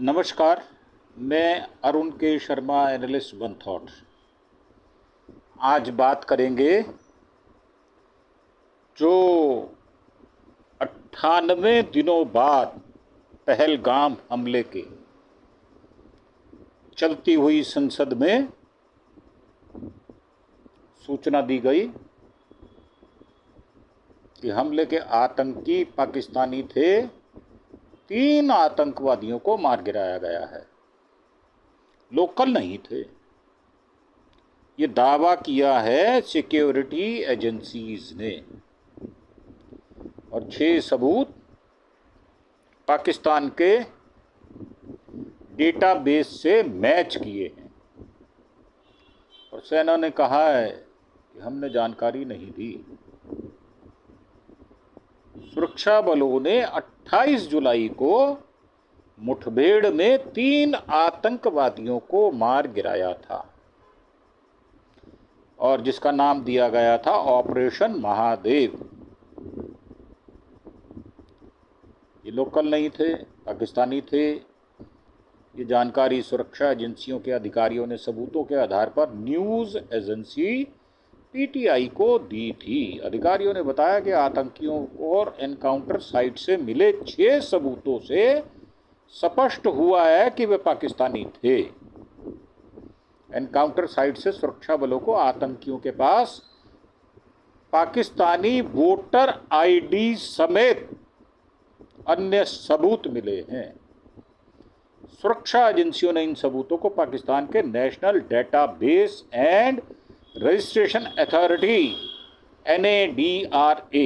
नमस्कार। मैं अरुण के शर्मा, एनालिस्ट वन थॉट। आज बात करेंगे जो 98 दिनों बाद पहलगाम हमले के चलती हुई संसद में सूचना दी गई कि हमले के आतंकी पाकिस्तानी थे। 3 आतंकवादियों को मार गिराया गया है, लोकल नहीं थे। ये दावा किया है सिक्योरिटी एजेंसीज ने और 6 सबूत पाकिस्तान के डेटाबेस से मैच किए हैं। और सेना ने कहा है कि हमने जानकारी नहीं दी। सुरक्षा बलों ने 28 जुलाई को मुठभेड़ में 3 आतंकवादियों को मार गिराया था और जिसका नाम दिया गया था ऑपरेशन महादेव। ये लोकल नहीं थे, पाकिस्तानी थे। ये जानकारी सुरक्षा एजेंसियों के अधिकारियों ने सबूतों के आधार पर न्यूज़ एजेंसी पीटीआई को दी थी। अधिकारियों ने बताया कि आतंकियों और एनकाउंटर साइट से मिले 6 सबूतों से स्पष्ट हुआ है कि वे पाकिस्तानी थे। एनकाउंटर साइट से सुरक्षा बलों को आतंकियों के पास पाकिस्तानी वोटर आईडी समेत अन्य सबूत मिले हैं। सुरक्षा एजेंसियों ने इन सबूतों को पाकिस्तान के national database and registration authority NADRA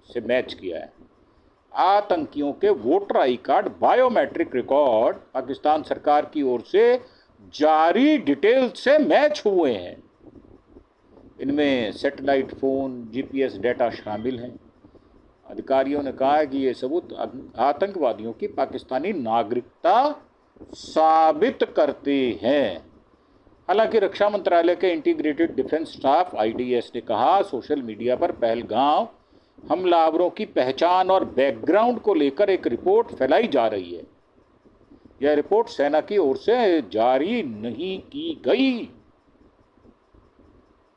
से मैच किया है। आतंकियों के voter I card biometric record Pakistan सरकार की ओर से जारी डिटेल से मैच हुए हैं। इनमें सैटेलाइट फ़ोन, GPS डेटा शामिल हैं। अधिकारियों ने कहा है कि ये सबूत आतंकवादियों की पाकिस्तानी नागरिकता साबित करते हैं। हालांकि रक्षा मंत्रालय के इंटीग्रेटेड डिफेंस स्टाफ IDS ने कहा, सोशल मीडिया पर पहलगाम हमलावरों की पहचान और बैकग्राउंड को लेकर एक रिपोर्ट फैलाई जा रही है। यह रिपोर्ट सेना की ओर से जारी नहीं की गई।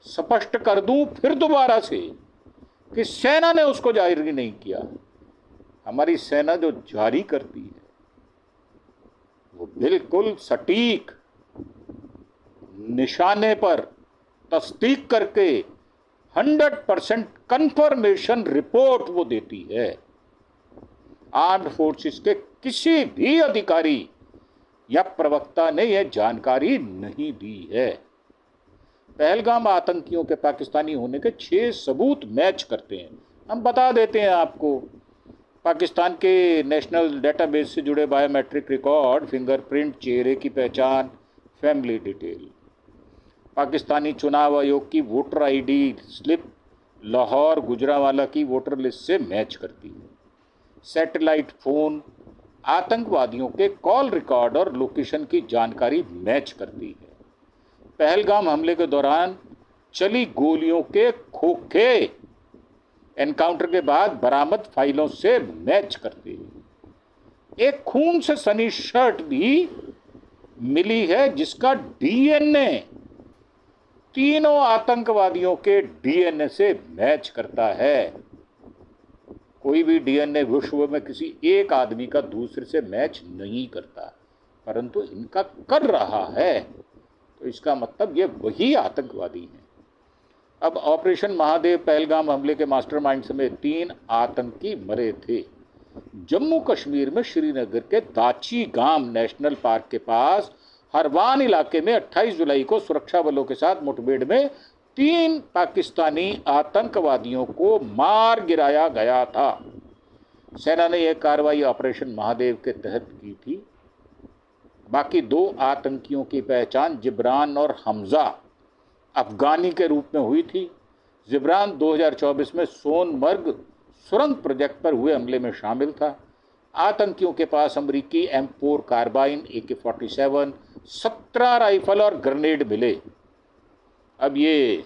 स्पष्ट कर दूं फिर दोबारा से कि सेना ने उसको जारी नहीं किया। हमारी सेना जो जारी करती है वो बिल्कुल सटीक, निशाने पर तस्दीक करके 100% कंफर्मेशन रिपोर्ट वो देती है। आर्म्ड फोर्सेस के किसी भी अधिकारी या प्रवक्ता ने यह जानकारी नहीं दी है। पहलगाम आतंकियों के पाकिस्तानी होने के 6 सबूत मैच करते हैं। हम बता देते हैं आपको। पाकिस्तान के नेशनल डेटाबेस से जुड़े बायोमेट्रिक रिकॉर्ड, फिंगरप्रिंट, चेहरे की पहचान, फैमिली डिटेल। पाकिस्तानी चुनाव आयोग की voter ID slip Lahore Gujranwala की वोटर लिस्ट से मैच करती है। सैटेलाइट फ़ोन आतंकवादियों के कॉल रिकॉर्ड और लोकेशन की जानकारी मैच करती है। पहलगाम हमले के दौरान चली गोलियों के खोखे एनकाउंटर के बाद बरामद फाइलों से मैच करती है। एक खून से सनी शर्ट भी मिली है जिसका DNA तीनों आतंकवादियों के DNA से मैच करता है। कोई भी DNA विश्व में किसी एक आदमी का दूसरे से मैच नहीं करता, परंतु इनका कर रहा है, तो इसका मतलब ये वही आतंकवादी हैं। अब ऑपरेशन महादेव पहलगाम हमले के मास्टरमाइंड समेत 3 आतंकी मरे थे। जम्मू कश्मीर में श्रीनगर के दाची गाम नेशनल पार्क के पास हरवान इलाके में 28 जुलाई को सुरक्षा बलों के साथ मुठभेड़ में 3 पाकिस्तानी आतंकवादियों को मार गिराया गया था। सेना ने यह कार्रवाई ऑपरेशन महादेव के तहत की थी। बाकी 2 आतंकियों की पहचान जिब्रान और हमजा अफगानी के रूप में हुई थी। जिब्रान 2024 में सोनमर्ग सुरंग प्रोजेक्ट पर हुए हमले में शामिल था। आतंकियों के पास अमेरिकी M4 कार्बाइन, AK-47, 17 राइफल और ग्रेनेड मिले। अब ये,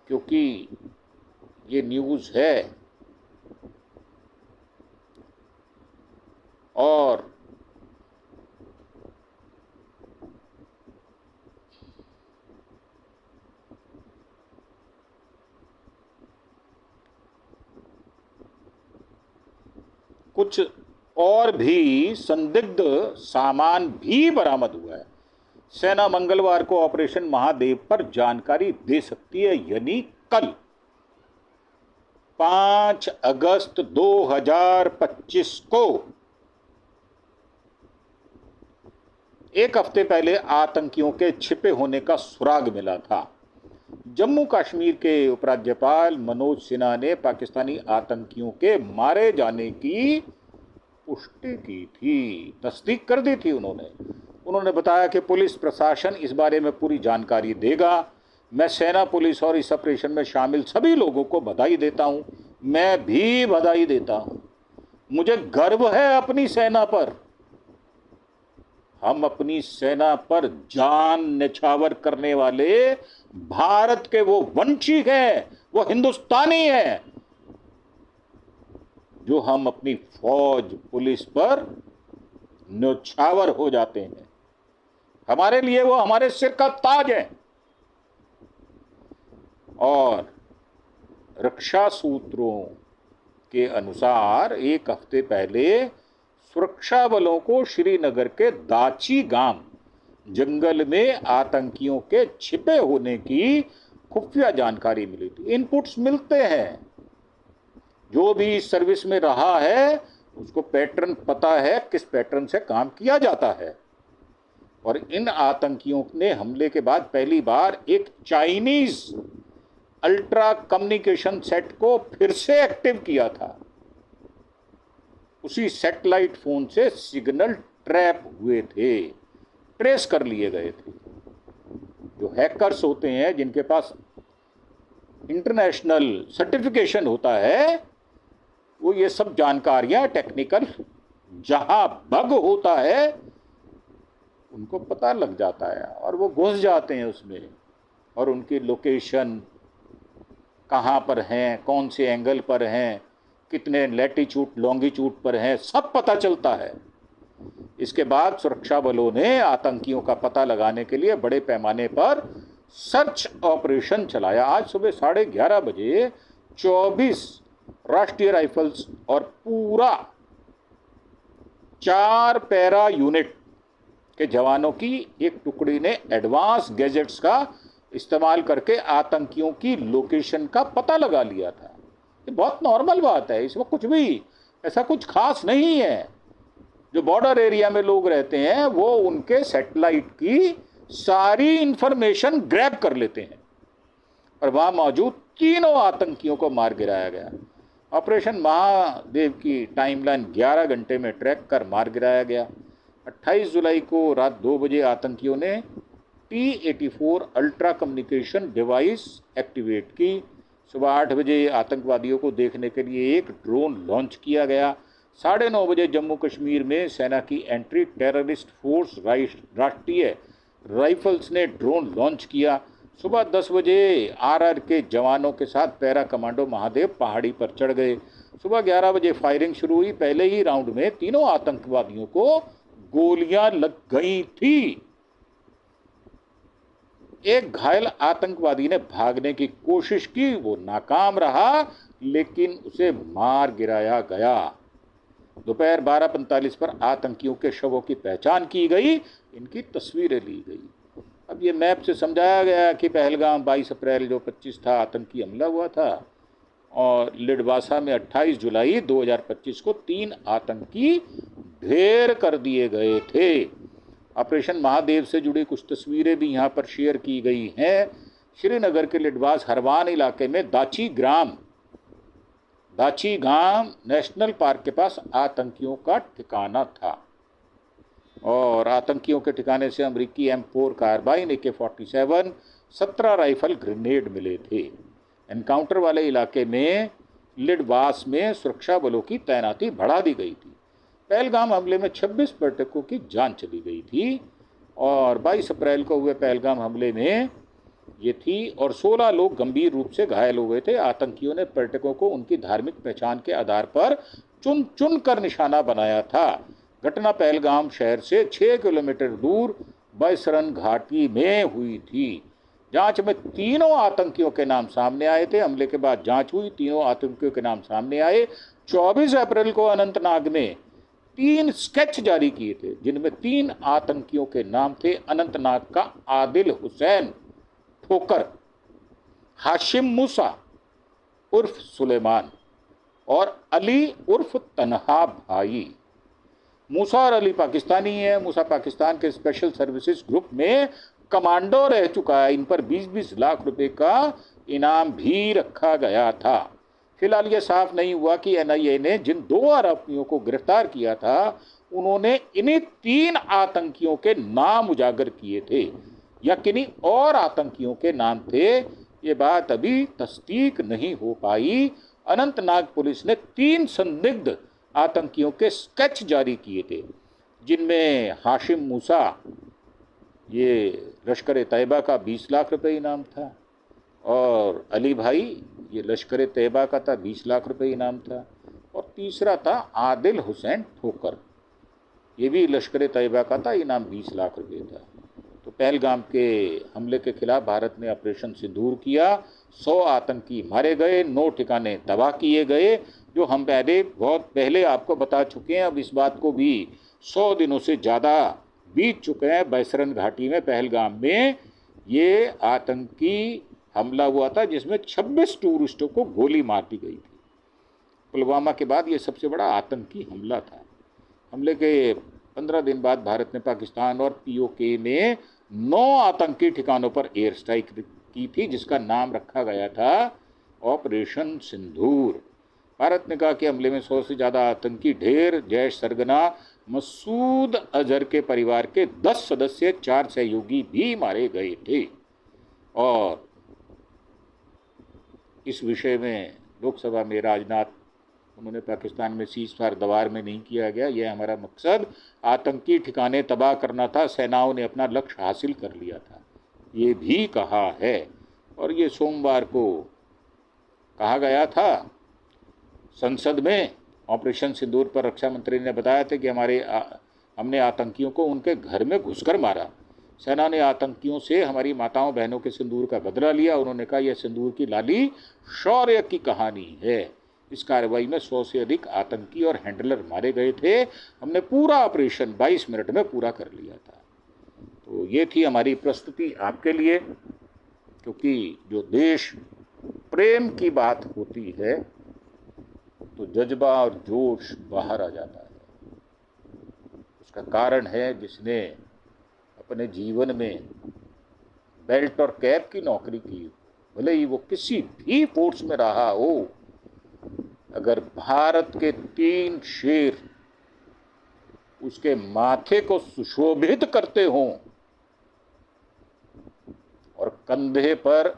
क्योंकि ये न्यूज़ है, और कुछ और भी संदिग्ध सामान भी बरामद हुआ है। सेना मंगलवार को ऑपरेशन महादेव पर जानकारी दे सकती है, यानी कल 5 अगस्त 2025 को। एक हफ्ते पहले आतंकियों के छिपे होने का सुराग मिला था। जम्मू कश्मीर के उपराज्यपाल मनोज सिन्हा ने पाकिस्तानी आतंकियों के मारे जाने की पुष्टि की थी, तस्दीक कर दी थी। उन्होंने बताया कि पुलिस प्रशासन इस बारे में पूरी जानकारी देगा। मैं सेना, पुलिस और इस ऑपरेशन में शामिल सभी लोगों को बधाई देता हूं। मैं भी बधाई देता हूं। मुझे गर्व है अपनी सेना पर। हम अपनी सेना पर जान न्यौछावर करने वाले भारत के वो वंशी हैं, वो हिंदुस्तानी हैं, जो हम अपनी फौज, पुलिस पर न्यौछावर हो जाते हैं। हमारे लिए वो हमारे सिर का ताज है। और रक्षा सूत्रों के अनुसार एक हफ्ते पहले सुरक्षा बलों को श्रीनगर के दाची गांव जंगल में आतंकियों के छिपे होने की खुफिया जानकारी मिली थी। इनपुट्स मिलते हैं। जो भी इस सर्विस में रहा है उसको पैटर्न पता है, किस पैटर्न से काम किया जाता है। और इन आतंकियों ने हमले के बाद पहली बार एक चाइनीज अल्ट्रा कम्युनिकेशन सेट को फिर से एक्टिव किया था। उसी सैटेलाइट फोन से सिग्नल ट्रैप हुए थे, ट्रेस कर लिए गए थे। जो हैकर्स होते हैं, जिनके पास इंटरनेशनल सर्टिफिकेशन होता है, वो ये सब जानकारियां टेक्निकल जहां बग होता है उनको पता लग जाता है और वो घुस जाते हैं उसमें। और उनकी लोकेशन कहाँ पर हैं, कौन से एंगल पर हैं, कितने लैटिट्यूड लॉन्गिट्यूड पर हैं, सब पता चलता है। इसके बाद सुरक्षा बलों ने आतंकियों का पता लगाने के लिए बड़े पैमाने पर सर्च ऑपरेशन चलाया। आज सुबह 11:30 बजे 24 राष्ट्रीय राइफल्स और पूरा 4 पैरा यूनिट के जवानों की एक टुकड़ी ने एडवांस गैजेट्स का इस्तेमाल करके आतंकियों की लोकेशन का पता लगा लिया था। ये बहुत नॉर्मल बात है, इसमें कुछ भी ऐसा कुछ खास नहीं है। जो बॉर्डर एरिया में लोग रहते हैं वो उनके सैटेलाइट की सारी इंफॉर्मेशन ग्रैब कर लेते हैं और वहाँ मौजूद तीनों आतंकियों को मार गिराया गया। ऑपरेशन महादेव की टाइमलाइन 11 घंटे में ट्रैक कर मार गिराया गया। 28 जुलाई को रात 2 बजे आतंकियों ने T-84 ultra communication device activate की। सुबह 8 बजे आतंकवादियों को देखने के लिए एक ड्रोन लॉन्च किया गया। 9:30 बजे जम्मू कश्मीर में सेना की एंटी टेररिस्ट फोर्स राष्ट्रीय राइफल्स ने ड्रोन लॉन्च किया। सुबह 10 बजे RR के जवानों के साथ पैरा कमांडो महादेव पहाड़ी पर चढ़ गए। सुबह 11 बजे फायरिंग शुरू हुई। पहले ही राउंड में तीनों आतंकवादियों को गोलियां लग गई थी। एक घायल आतंकवादी ने भागने की कोशिश की, वो नाकाम रहा, लेकिन उसे मार गिराया गया। दोपहर 12:45 पर आतंकियों के शवों की पहचान की गई, इनकी तस्वीरें ली गई। अब ये मैप से समझाया गया कि पहलगाम 22 अप्रैल जो 25 था आतंकी हमला हुआ था, और लिडवासा में 28 जुलाई 2025 को 3 आतंकी ढेर कर दिए गए थे। ऑपरेशन महादेव से जुड़ी कुछ तस्वीरें भी यहाँ पर शेयर की गई हैं। श्रीनगर के लिडवास हरवान इलाके में दाची गांव नेशनल पार्क के पास आतंकियों का ठिकाना था और आतंकियों के ठिकाने से अमेरिकी M4 carbene, AK-47, 17 rifle grenade मिले थे। एनकाउंटर वाले इलाके में लिडवास में सुरक्षा बलों की तैनाती बढ़ा दी गई थी। पहलगाम हमले में 26 पर्यटकों की जान चली गई थी और 22 अप्रैल को हुए पहलगाम हमले में ये थी और 16 लोग गंभीर रूप से घायल हो गए थे। आतंकियों ने पर्यटकों को उनकी धार्मिक पहचान के आधार पर चुन चुन कर निशाना बनाया था। घटना पहलगाम शहर से 6 किलोमीटर दूर बैसरन घाटी में हुई थी। जांच में तीनों आतंकियों के नाम सामने आए थे। हमले के बाद जांच हुई, तीनों आतंकियों के नाम सामने आए। 24 अप्रैल को अनंतनाग में 3 स्केच जारी किए थे, जिनमें 3 आतंकियों के नाम थे। अनंतनाग का आदिल हुसैन ठोकर, हाशिम मूसा उर्फ सुलेमान और अली उर्फ तन्हा भाई। मूसा और अली पाकिस्तानी है। मूसा पाकिस्तान के स्पेशल सर्विसेज ग्रुप में कमांडो रह चुका है। इन पर 20-20 लाख रुपए का इनाम भी रखा गया था। फिलहाल यह साफ नहीं हुआ कि एनआईए ने जिन 2 आरोपियों को गिरफ्तार किया था, उन्होंने इन्हीं 3 आतंकियों के नाम उजागर किए थे या किन्हीं और आतंकियों के नाम थे। ये बात अभी तस्दीक नहीं हो पाई। अनंतनाग पुलिस ने 3 संदिग्ध आतंकियों के स्केच जारी किए थे, जिनमें हाशिम मूसा, ये लश्कर तैयबा का 20 लाख रुपए इनाम था, और अली भाई, ये लश्कर तैयबा का था, 20 लाख रुपए इनाम था, और तीसरा था आदिल हुसैन ठोकर, ये भी लश्कर तैयबा का था, इनाम 20 लाख रुपए था। तो पहलगाम के हमले के खिलाफ भारत ने ऑपरेशन सिंदूर किया। 100 आतंकी मारे गए, 9 ठिकाने तबाह किए गए, जो हम बहुत पहले आपको बता चुके हैं। अब इस बात को भी 100 दिनों से ज़्यादा बीत चुके हैं। बैसरन घाटी में पहलगाम में ये आतंकी हमला हुआ था, जिसमें 26 टूरिस्टों को गोली मार दी गई थी। पुलवामा के बाद ये सबसे बड़ा आतंकी हमला था। हमले के 15 दिन बाद भारत ने पाकिस्तान और पीओके में 9 आतंकी ठिकानों पर एयर स्ट्राइक की थी, जिसका नाम रखा गया था ऑपरेशन सिंदूर। भारत ने कहा कि हमले में 100 से ज़्यादा आतंकी ढेर जैश सरगना मसूद अजहर के परिवार के 10 सदस्य, 4 सहयोगी भी मारे गए थे। और इस विषय में लोकसभा में राजनाथ, उन्होंने पाकिस्तान में सीज फायर दवार में नहीं किया गया, यह हमारा मकसद आतंकी ठिकाने तबाह करना था, सेनाओं ने अपना लक्ष्य हासिल कर लिया था, ये भी कहा है। और ये सोमवार को कहा गया था संसद में। ऑपरेशन सिंदूर पर रक्षा मंत्री ने बताया था कि हमने आतंकियों को उनके घर में घुसकर मारा। सेना ने आतंकियों से हमारी माताओं बहनों के सिंदूर का बदला लिया। उन्होंने कहा यह सिंदूर की लाली शौर्य की कहानी है। इस कार्रवाई में 100 से अधिक आतंकी और हैंडलर मारे गए थे। हमने पूरा ऑपरेशन 22 मिनट में पूरा कर लिया था। तो ये थी हमारी प्रस्तुति आपके लिए, क्योंकि जो देश प्रेम की बात होती है तो जज्बा और जोश बाहर आ जाता है। उसका कारण है जिसने अपने जीवन में बेल्ट और कैप की नौकरी की, भले ही वो किसी भी फोर्स में रहा हो, अगर भारत के 3 शेर उसके माथे को सुशोभित करते हों और कंधे पर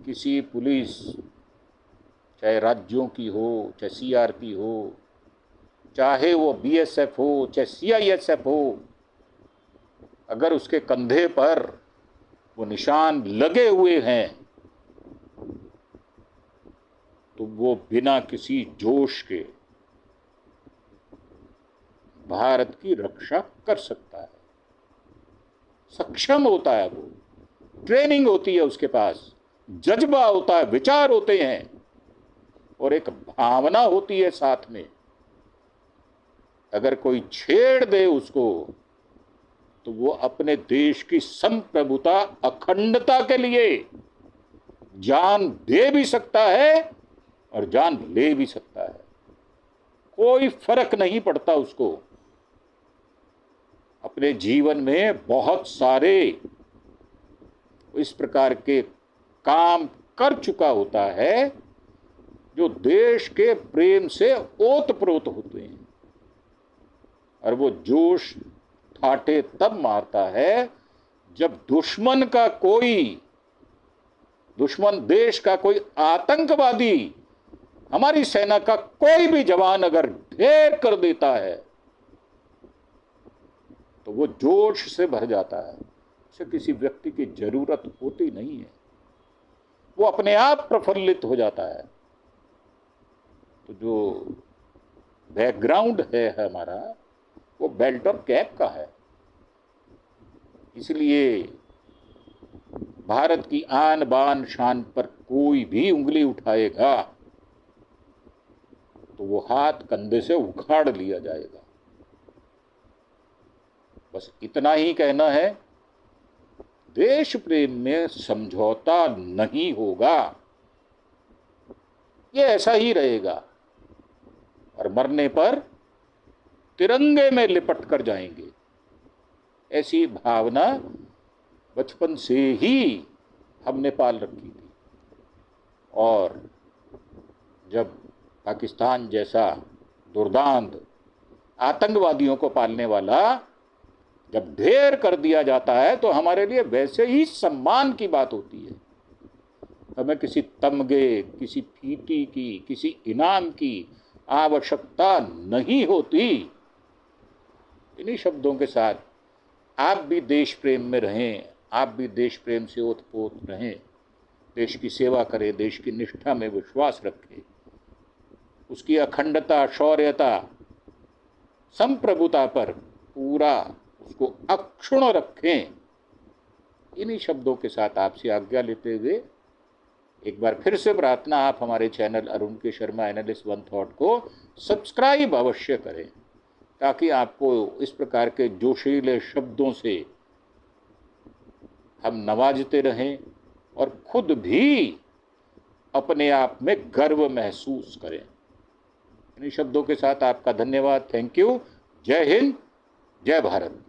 किसी पुलिस, चाहे राज्यों की हो, चाहे सीआरपी हो, चाहे वो बीएसएफ हो, चाहे सीआईएसएफ हो, अगर उसके कंधे पर वो निशान लगे हुए हैं तो वो बिना किसी जोश के भारत की रक्षा कर सकता है, सक्षम होता है। वो ट्रेनिंग होती है उसके पास, जज्बा होता है, विचार होते हैं और एक भावना होती है साथ में। अगर कोई छेड़ दे उसको तो वो अपने देश की संप्रभुता, अखंडता के लिए जान दे भी सकता है और जान ले भी सकता है। कोई फर्क नहीं पड़ता उसको। अपने जीवन में बहुत सारे इस प्रकार के काम कर चुका होता है जो देश के प्रेम से ओतप्रोत होते हैं, और वो जोश ठाठे तब मारता है जब दुश्मन देश का कोई आतंकवादी हमारी सेना का कोई भी जवान अगर ढेर कर देता है तो वो जोश से भर जाता है। उसे किसी व्यक्ति की जरूरत होती नहीं है, वो अपने आप प्रफुल्लित हो जाता है। तो जो बैकग्राउंड है हमारा, वो बेल्ट और कैप का है। इसलिए भारत की आन बान शान पर कोई भी उंगली उठाएगा तो वो हाथ कंधे से उखाड़ लिया जाएगा। बस इतना ही कहना है, देश प्रेम में समझौता नहीं होगा, ये ऐसा ही रहेगा और मरने पर तिरंगे में लिपट कर जाएंगे। ऐसी भावना बचपन से ही हमने पाल रखी थी। और जब पाकिस्तान जैसा दुर्दांत आतंकवादियों को पालने वाला जब ढेर कर दिया जाता है तो हमारे लिए वैसे ही सम्मान की बात होती है। हमें किसी तमगे, किसी फीती की, किसी इनाम की आवश्यकता नहीं होती। इन्हीं शब्दों के साथ आप भी देश प्रेम में रहें, आप भी देश प्रेम से ओतप्रोत रहें, देश की सेवा करें, देश की निष्ठा में विश्वास रखें, उसकी अखंडता, शौर्यता, संप्रभुता पर पूरा उसको अक्षुण्ण रखें। इन्हीं शब्दों के साथ आपसे आज्ञा लेते हुए एक बार फिर से प्रार्थना, आप हमारे चैनल अरुण के शर्मा एनालिस्ट वन थॉट को सब्सक्राइब अवश्य करें, ताकि आपको इस प्रकार के जोशीले शब्दों से हम नवाजते रहें और खुद भी अपने आप में गर्व महसूस करें। इन्हीं शब्दों के साथ आपका धन्यवाद। Thank you. जय हिंद, जय भारत।